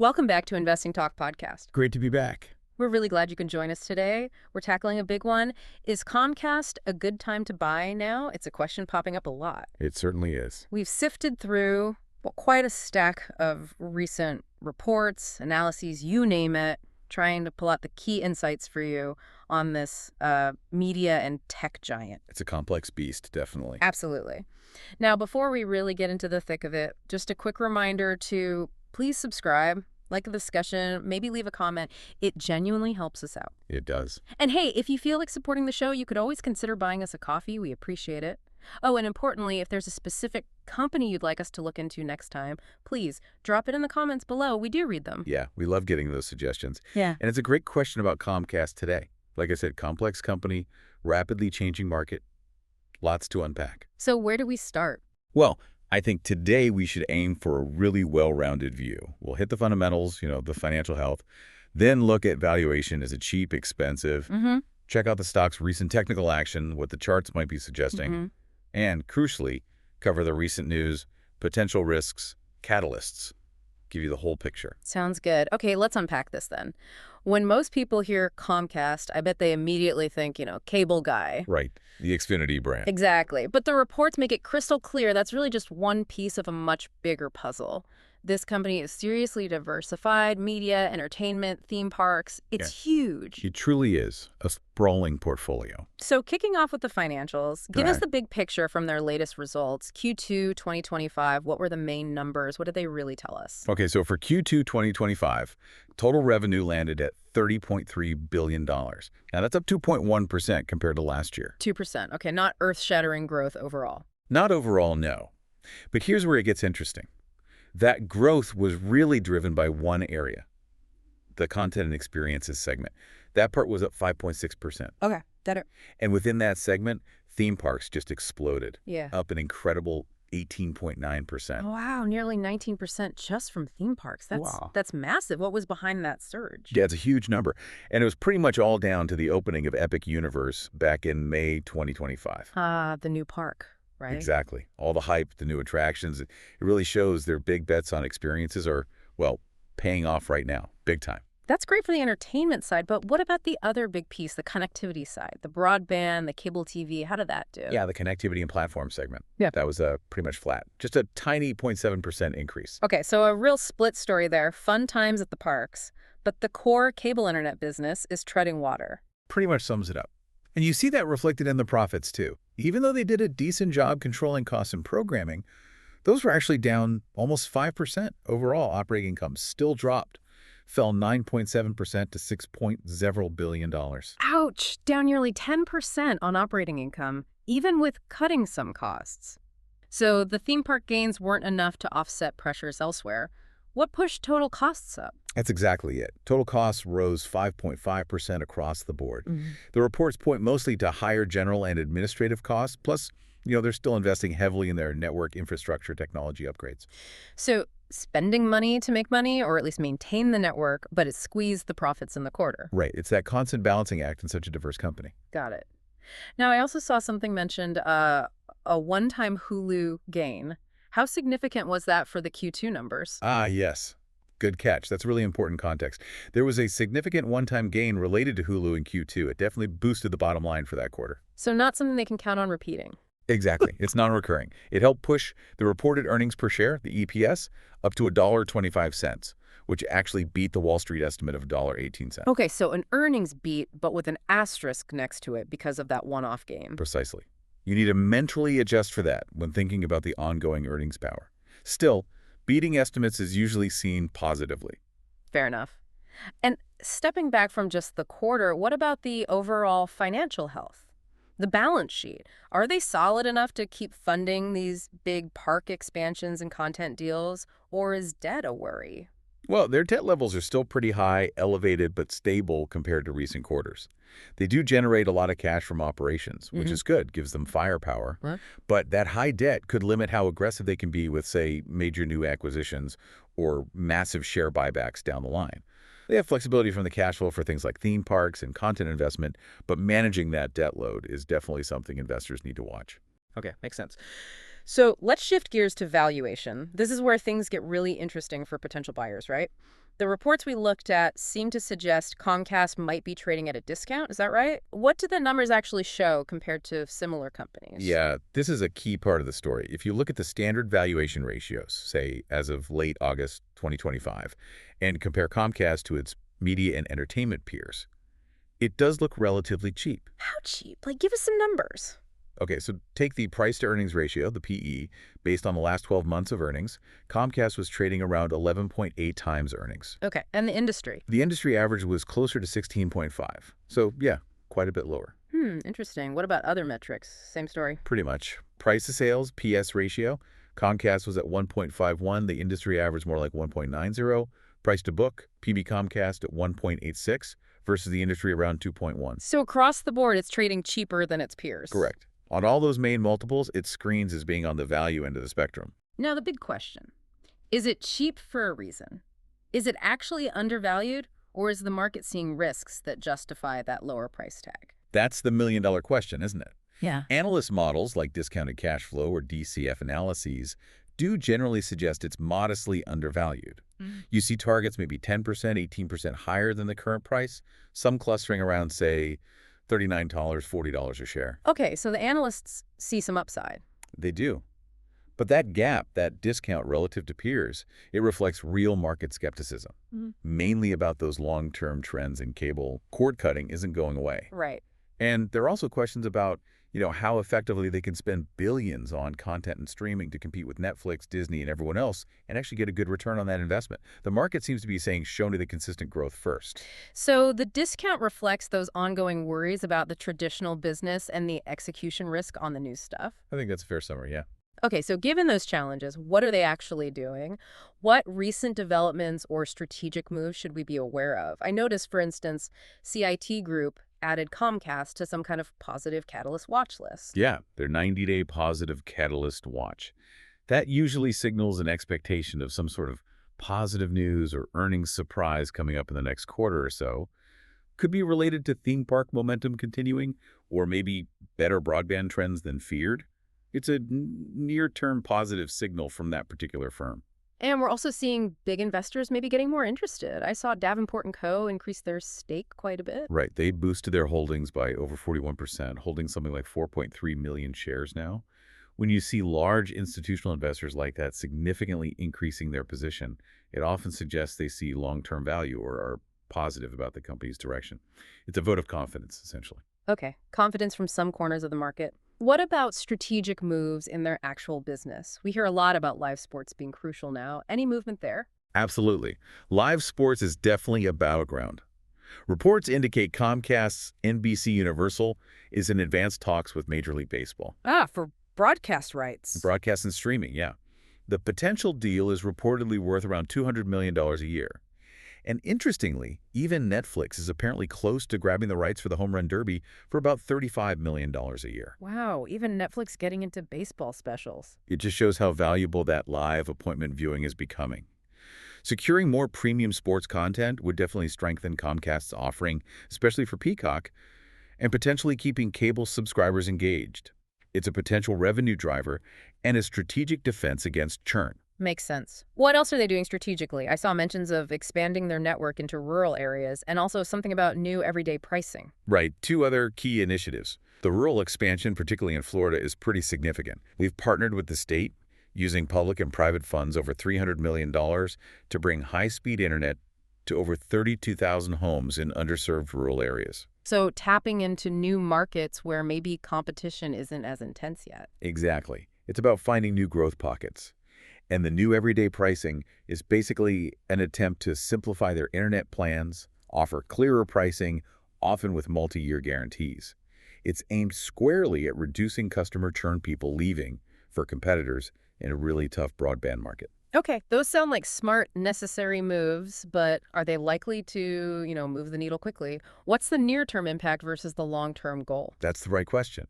Welcome back to Investing Talk Podcast. Great to be back. We're really glad you can join us today. We're tackling a big one. Is Comcast a good time to buy now? It's a question popping up a lot. It certainly is. We've sifted through quite a stack of recent reports, analyses, you name it, trying to pull out the key insights for you on this media and tech giant. It's a complex beast, definitely. Absolutely. Now, before we really get into the thick of it, just a quick reminder to please subscribe, like the discussion, maybe leave a comment. It genuinely helps us out. It does. And hey, if you feel like supporting the show, you could always consider buying us a coffee. We appreciate it. Oh, and importantly, if there's a specific company you'd like us to look into next time, please drop it in the comments below. We do read them. Yeah, we love getting those suggestions. Yeah. And it's a great question about Comcast today. Like I said, complex company, rapidly changing market, lots to unpack. So where do we start? Well, I think today we should aim for a really well-rounded view. We'll hit the fundamentals, the financial health, then look at valuation. Is it cheap, expensive? Check out the stock's recent technical action, what the charts might be suggesting, and crucially, cover the recent news, potential risks, catalysts. Give you the whole picture. Sounds good. Okay, let's unpack this then. When most people hear Comcast, I bet they immediately think, cable guy. Right, the Xfinity brand. Exactly. But the reports make it crystal clear that's really just one piece of a much bigger puzzle. This company is seriously diversified, media, entertainment, theme parks. It's huge. It truly is a sprawling portfolio. So kicking off with the financials, give us the big picture from their latest results. Q2 2025, what were the main numbers? What did they really tell us? Okay, so for Q2 2025, total revenue landed at $30.3 billion. Now, that's up 2.1% compared to last year. 2%. Okay, not earth-shattering growth overall. Not overall, no. But here's where it gets interesting. That growth was really driven by one area, the content and experiences segment. That part was up 5.6%. Okay, And within that segment, theme parks just exploded. Yeah. Up an incredible 18.9%. Wow, nearly 19% just from theme parks. That's massive. What was behind that surge? Yeah, it's a huge number. And it was pretty much all down to the opening of Epic Universe back in May 2025. The new park. Right? Exactly. All the hype, the new attractions, it really shows their big bets on experiences are, paying off right now, big time. That's great for the entertainment side, but what about the other big piece, the connectivity side, the broadband, the cable TV? How did that do? Yeah, the connectivity and platform segment. Yeah. That was pretty much flat. Just a tiny 0.7% increase. Okay, so a real split story there. Fun times at the parks, but the core cable internet business is treading water. Pretty much sums it up. And you see that reflected in the profits, too. Even though they did a decent job controlling costs and programming, those were actually down almost 5% overall. Operating income still dropped, fell 9.7% to $6.0 billion. Ouch! Down nearly 10% on operating income, even with cutting some costs. So the theme park gains weren't enough to offset pressures elsewhere. What pushed total costs up? That's exactly it. Total costs rose 5.5% across the board. The reports point mostly to higher general and administrative costs, plus, they're still investing heavily in their network infrastructure technology upgrades. So spending money to make money, or at least maintain the network, but it squeezed the profits in the quarter. Right. It's that constant balancing act in such a diverse company. Got it. Now, I also saw something mentioned, a one-time Hulu gain. How significant was that for the Q2 numbers? Yes. Good catch. That's really important context. There was a significant one-time gain related to Hulu in Q2. It definitely boosted the bottom line for that quarter. So not something they can count on repeating. Exactly. It's non-recurring. It helped push the reported earnings per share, the EPS, up to $1.25, which actually beat the Wall Street estimate of $1.18. Okay, so an earnings beat, but with an asterisk next to it because of that one-off gain. Precisely. You need to mentally adjust for that when thinking about the ongoing earnings power. Still, beating estimates is usually seen positively. Fair enough. And stepping back from just the quarter, what about the overall financial health? The balance sheet. Are they solid enough to keep funding these big park expansions and content deals, or is debt a worry? Well, their debt levels are still pretty high, elevated, but stable compared to recent quarters. They do generate a lot of cash from operations, which is good, gives them firepower. What? But that high debt could limit how aggressive they can be with, say, major new acquisitions or massive share buybacks down the line. They have flexibility from the cash flow for things like theme parks and content investment, but managing that debt load is definitely something investors need to watch. Okay, makes sense. So let's shift gears to valuation. This is where things get really interesting for potential buyers, right? The reports we looked at seem to suggest Comcast might be trading at a discount. Is that right? What do the numbers actually show compared to similar companies? Yeah, this is a key part of the story. If you look at the standard valuation ratios, say as of late August 2025, and compare Comcast to its media and entertainment peers, it does look relatively cheap. How cheap? Like, give us some numbers. Okay, so take the price-to-earnings ratio, the PE, based on the last 12 months of earnings. Comcast was trading around 11.8 times earnings. Okay, and the industry? The industry average was closer to 16.5. So, yeah, quite a bit lower. Interesting. What about other metrics? Same story. Pretty much. Price to sales, PS ratio. Comcast was at 1.51. The industry average more like 1.90. Price to book, PB Comcast at 1.86 versus the industry around 2.1. So across the board, it's trading cheaper than its peers. Correct. On all those main multiples, it screens as being on the value end of the spectrum. Now, the big question. Is it cheap for a reason? Is it actually undervalued, or is the market seeing risks that justify that lower price tag? That's the million-dollar question, isn't it? Yeah. Analyst models like discounted cash flow or DCF analyses do generally suggest it's modestly undervalued. You see targets maybe 10%, 18% higher than the current price, some clustering around, say, $39, $40 a share. Okay, so the analysts see some upside. They do. But that gap, that discount relative to peers, it reflects real market skepticism, mainly about those long-term trends in cable. Cord cutting isn't going away. Right. And there are also questions about, how effectively they can spend billions on content and streaming to compete with Netflix, Disney, and everyone else and actually get a good return on that investment. The market seems to be saying, show me the consistent growth first. So the discount reflects those ongoing worries about the traditional business and the execution risk on the new stuff. I think that's a fair summary, yeah. Okay, so given those challenges, what are they actually doing? What recent developments or strategic moves should we be aware of? I noticed, for instance, CIT Group added Comcast to some kind of positive catalyst watch list. Yeah, their 90-day positive catalyst watch. That usually signals an expectation of some sort of positive news or earnings surprise coming up in the next quarter or so. Could be related to theme park momentum continuing or maybe better broadband trends than feared. It's a near-term positive signal from that particular firm. And we're also seeing big investors maybe getting more interested. I saw Davenport & Co. increase their stake quite a bit. Right. They boosted their holdings by over 41%, holding something like 4.3 million shares now. When you see large institutional investors like that significantly increasing their position, it often suggests they see long-term value or are positive about the company's direction. It's a vote of confidence, essentially. Okay, confidence from some corners of the market. What about strategic moves in their actual business? We hear a lot about live sports being crucial now. Any movement there? Absolutely. Live sports is definitely a battleground. Reports indicate Comcast's NBC Universal is in advanced talks with Major League Baseball. For broadcast rights. Broadcast and streaming, yeah. The potential deal is reportedly worth around $200 million a year. And interestingly, even Netflix is apparently close to grabbing the rights for the Home Run Derby for about $35 million a year. Wow, even Netflix getting into baseball specials. It just shows how valuable that live appointment viewing is becoming. Securing more premium sports content would definitely strengthen Comcast's offering, especially for Peacock, and potentially keeping cable subscribers engaged. It's a potential revenue driver and a strategic defense against churn. Makes sense. What else are they doing strategically? I saw mentions of expanding their network into rural areas and also something about new everyday pricing. Right. Two other key initiatives. The rural expansion, particularly in Florida, is pretty significant. We've partnered with the state, using public and private funds over $300 million to bring high-speed internet to over 32,000 homes in underserved rural areas. So tapping into new markets where maybe competition isn't as intense yet. Exactly. It's about finding new growth pockets. And the new everyday pricing is basically an attempt to simplify their internet plans, offer clearer pricing, often with multi-year guarantees. It's aimed squarely at reducing customer churn, people leaving for competitors in a really tough broadband market. Okay, those sound like smart, necessary moves, but are they likely to, move the needle quickly? What's the near-term impact versus the long-term goal? That's the right question.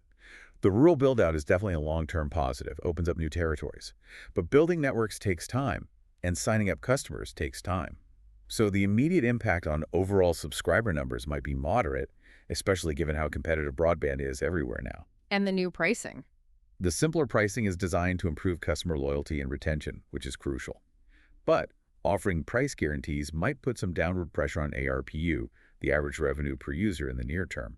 The rural build-out is definitely a long-term positive, opens up new territories. But building networks takes time, and signing up customers takes time. So the immediate impact on overall subscriber numbers might be moderate, especially given how competitive broadband is everywhere now. And the new pricing. The simpler pricing is designed to improve customer loyalty and retention, which is crucial. But Offering price guarantees might put some downward pressure on ARPU, the average revenue per user in the near term.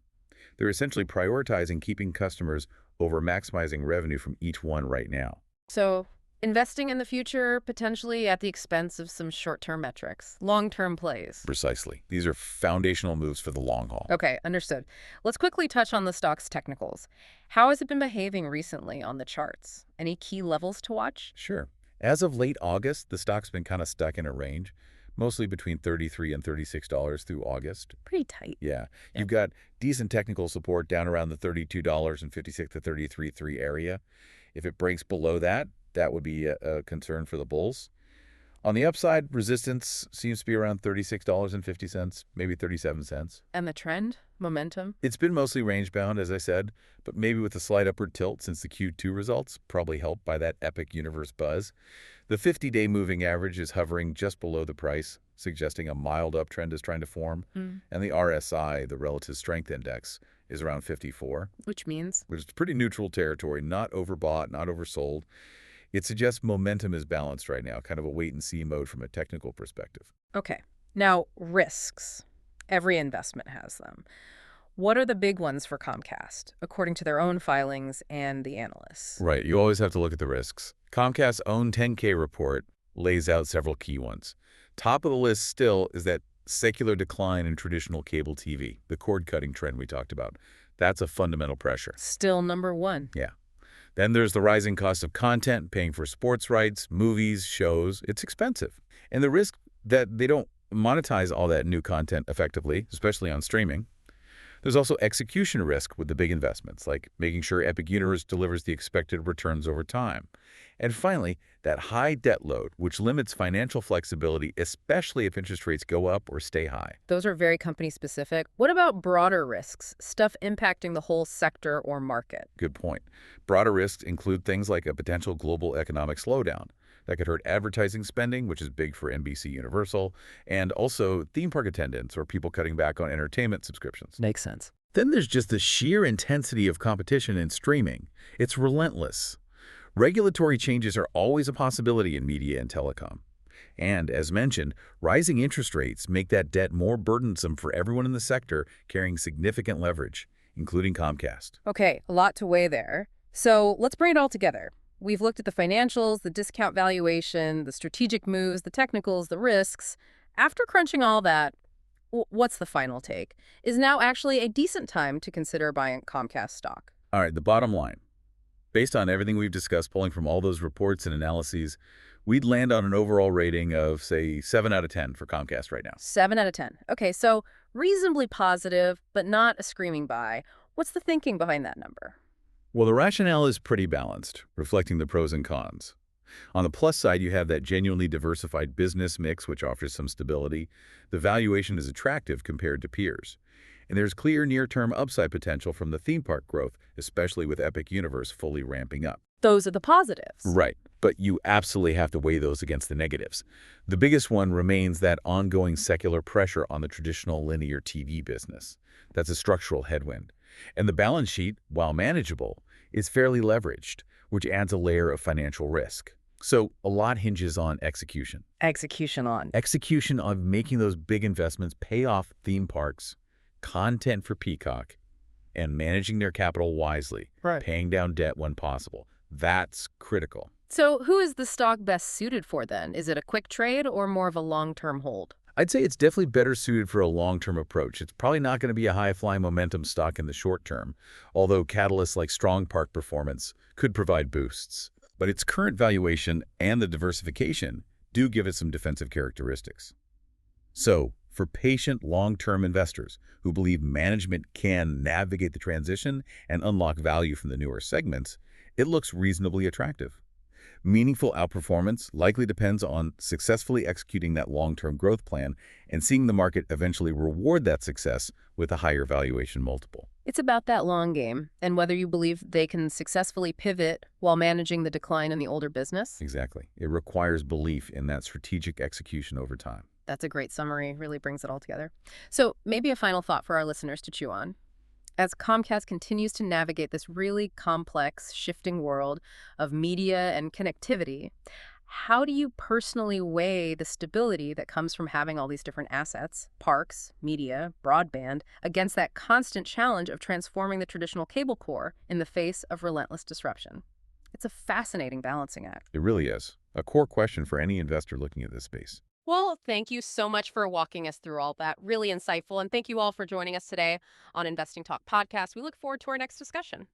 They're essentially prioritizing keeping customers over maximizing revenue from each one right now. So investing in the future potentially at the expense of some short-term metrics, long-term plays. Precisely. These are foundational moves for the long haul. Okay, understood. Let's quickly touch on the stock's technicals. How has it been behaving recently on the charts? Any key levels to watch? Sure. As of late August, the stock's been kind of stuck in a range, mostly between $33 and $36 through August. Pretty tight. Yeah. You've got decent technical support down around the $32.56 to $33.3 area. If it breaks below that, that would be a concern for the bulls. On the upside, resistance seems to be around $36.50, maybe 37 cents. And the trend? Momentum? It's been mostly range-bound, as I said, but maybe with a slight upward tilt since the Q2 results, probably helped by that epic universe buzz. The 50-day moving average is hovering just below the price, suggesting a mild uptrend is trying to form. And the RSI, the Relative Strength Index, is around 54. Which means? Which is pretty neutral territory, not overbought, not oversold. It suggests momentum is balanced right now, kind of a wait-and-see mode from a technical perspective. Okay. Now, risks. Every investment has them. What are the big ones for Comcast, according to their own filings and the analysts? Right. You always have to look at the risks. Comcast's own 10K report lays out several key ones. Top of the list still is that secular decline in traditional cable TV, the cord-cutting trend we talked about. That's a fundamental pressure. Still number one. Yeah. Then there's the rising cost of content, paying for sports rights, movies, shows. It's expensive. And the risk that they don't monetize all that new content effectively, especially on streaming. There's also execution risk with the big investments, like making sure Epic Universe delivers the expected returns over time. And finally, that high debt load, which limits financial flexibility, especially if interest rates go up or stay high. Those are very company-specific. What about broader risks, stuff impacting the whole sector or market? Good point. Broader risks include things like a potential global economic slowdown. That could hurt advertising spending, which is big for NBC Universal, and also theme park attendance or people cutting back on entertainment subscriptions. Makes sense. Then there's just the sheer intensity of competition in streaming. It's relentless. Regulatory changes are always a possibility in media and telecom. And, as mentioned, rising interest rates make that debt more burdensome for everyone in the sector carrying significant leverage, including Comcast. Okay, a lot to weigh there. So let's bring it all together. We've looked at the financials, the discount valuation, the strategic moves, the technicals, the risks. After crunching all that, what's the final take? Is now actually a decent time to consider buying Comcast stock? All right, the bottom line. Based on everything we've discussed, pulling from all those reports and analyses, we'd land on an overall rating of, say, 7 out of 10 for Comcast right now. 7 out of 10. Okay, so reasonably positive, but not a screaming buy. What's the thinking behind that number? Well, the rationale is pretty balanced, reflecting the pros and cons. On the plus side, you have that genuinely diversified business mix, which offers some stability. The valuation is attractive compared to peers. And there's clear near-term upside potential from the theme park growth, especially with Epic Universe fully ramping up. Those are the positives. Right, but you absolutely have to weigh those against the negatives. The biggest one remains that ongoing secular pressure on the traditional linear TV business. That's a structural headwind. And the balance sheet, while manageable, is fairly leveraged, which adds a layer of financial risk. So a lot hinges on execution. Execution on. Execution on making those big investments pay off theme parks, content for Peacock, and managing their capital wisely, paying down debt when possible. That's critical. So who is the stock best suited for then? Is it a quick trade or more of a long-term hold? I'd say it's definitely better suited for a long-term approach. It's probably not going to be a high-flying momentum stock in the short term, although catalysts like strong park performance could provide boosts. But its current valuation and the diversification do give it some defensive characteristics. So, for patient, long-term investors who believe management can navigate the transition and unlock value from the newer segments, it looks reasonably attractive. Meaningful outperformance likely depends on successfully executing that long-term growth plan and seeing the market eventually reward that success with a higher valuation multiple. It's about that long game and whether you believe they can successfully pivot while managing the decline in the older business. Exactly. It requires belief in that strategic execution over time. That's a great summary. Really brings it all together. So maybe a final thought for our listeners to chew on. As Comcast continues to navigate this really complex, shifting world of media and connectivity, How do you personally weigh the stability that comes from having all these different assets, parks, media, broadband, against that constant challenge of transforming the traditional cable core in the face of relentless disruption? It's a fascinating balancing act. It really is. A core question for any investor looking at this space. Well, thank you so much for walking us through all that. Really insightful. And thank you all for joining us today on Investing Talk podcast. We look forward to our next discussion.